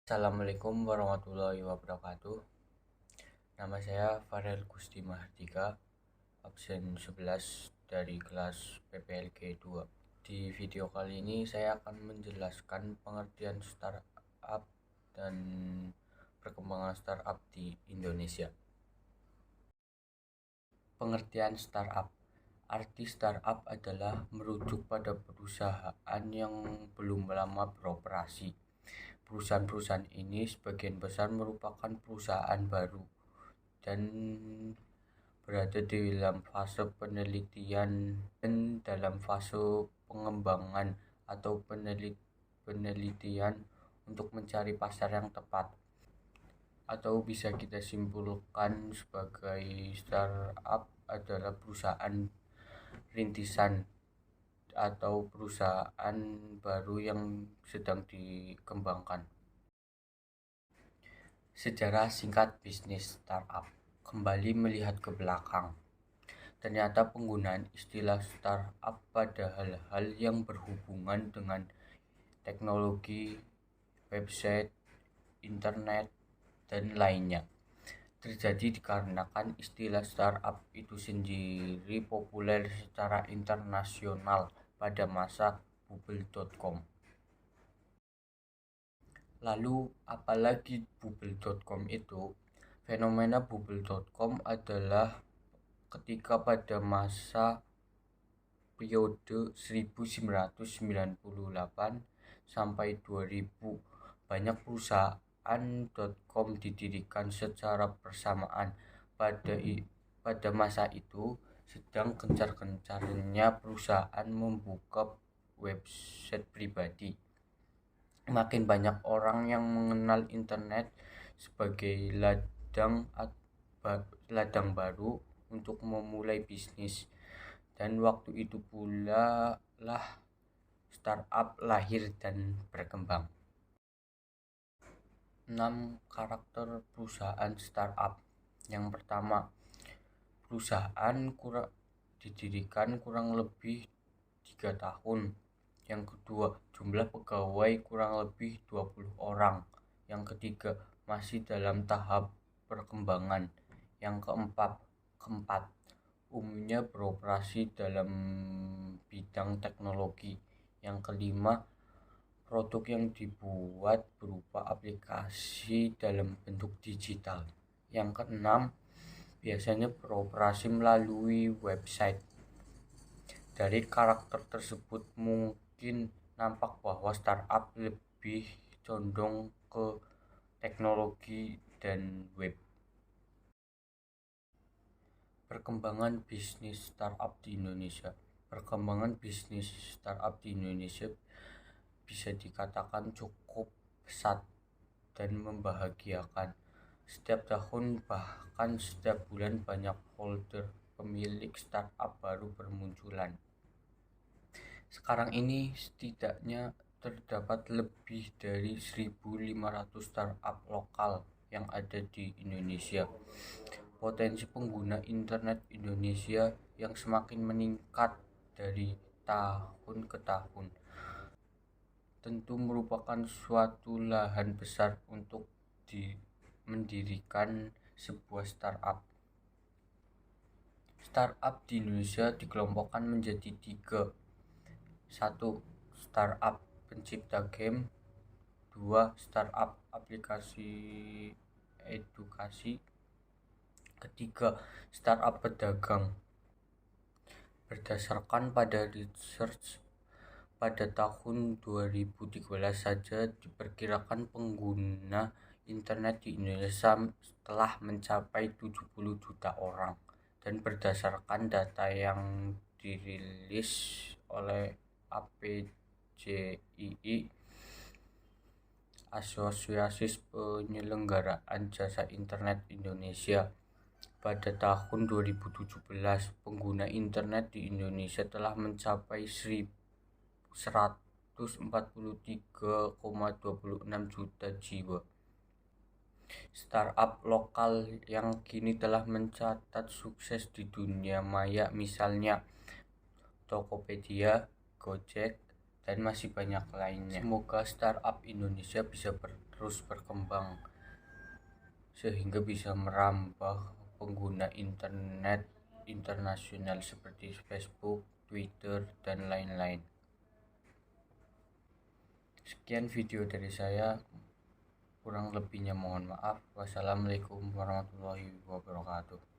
Assalamualaikum warahmatullahi wabarakatuh. Nama saya Farel Gusti Mahardika, absen 11 dari kelas PPLG 2. Di video kali ini saya akan menjelaskan pengertian startup dan perkembangan startup di Indonesia. Pengertian startup. Arti startup adalah merujuk pada perusahaan yang belum lama beroperasi. Perusahaan-perusahaan ini sebagian besar merupakan perusahaan baru dan berada di dalam fase penelitian dan dalam fase pengembangan atau penelitian untuk mencari pasar yang tepat. Atau bisa kita simpulkan sebagai startup adalah perusahaan rintisan atau perusahaan baru yang sedang dikembangkan. Sejarah singkat bisnis startup. Kembali melihat ke belakang, ternyata penggunaan istilah startup pada hal-hal yang berhubungan dengan teknologi, website, internet, dan lainnya terjadi dikarenakan istilah startup itu sendiri populer secara internasional pada masa bubble.com. Lalu apalagi bubble.com itu? Fenomena bubble.com adalah ketika pada masa periode 1998 sampai 2000 banyak perusahaan .com didirikan secara bersamaan. Pada masa itu sedang gencar-gencarnya perusahaan membuka website pribadi. Makin banyak orang yang mengenal internet sebagai ladang baru untuk memulai bisnis, dan waktu itu pula lah startup lahir dan berkembang. 6 karakter perusahaan startup. Yang pertama, perusahaan didirikan kurang lebih 3 tahun. Yang kedua, jumlah pegawai kurang lebih 20 orang. Yang ketiga, masih dalam tahap perkembangan. Yang keempat, umumnya beroperasi dalam bidang teknologi. Yang kelima, produk yang dibuat berupa aplikasi dalam bentuk digital. Yang keenam, biasanya beroperasi melalui website. Dari karakter tersebut mungkin nampak bahwa startup lebih condong ke teknologi dan web. Perkembangan bisnis startup di Indonesia. Perkembangan bisnis startup di Indonesia bisa dikatakan cukup pesat dan membahagiakan. Setiap tahun bahkan setiap bulan banyak folder pemilik startup baru bermunculan. Sekarang ini setidaknya terdapat lebih dari 1.500 startup lokal yang ada di Indonesia. Potensi pengguna internet Indonesia yang semakin meningkat dari tahun ke tahun tentu merupakan suatu lahan besar untuk mendirikan sebuah startup. Startup di Indonesia dikelompokkan menjadi 3. 1. Startup pencipta game. 2. Startup aplikasi edukasi. Ketiga, startup pedagang. Berdasarkan pada research pada tahun 2013 saja diperkirakan pengguna internet di Indonesia telah mencapai 70 juta orang, dan berdasarkan data yang dirilis oleh APJII, Asosiasi Penyelenggaraan Jasa Internet Indonesia, pada tahun 2017 pengguna internet di Indonesia telah mencapai 143,26 juta jiwa. Startup lokal yang kini telah mencatat sukses di dunia maya misalnya Tokopedia, Gojek, dan masih banyak lainnya. Semoga startup Indonesia bisa terus berkembang sehingga bisa merambah pengguna internet internasional seperti Facebook, Twitter, dan lain-lain. Sekian video dari saya, kurang lebihnya mohon maaf. Wassalamualaikum warahmatullahi wabarakatuh.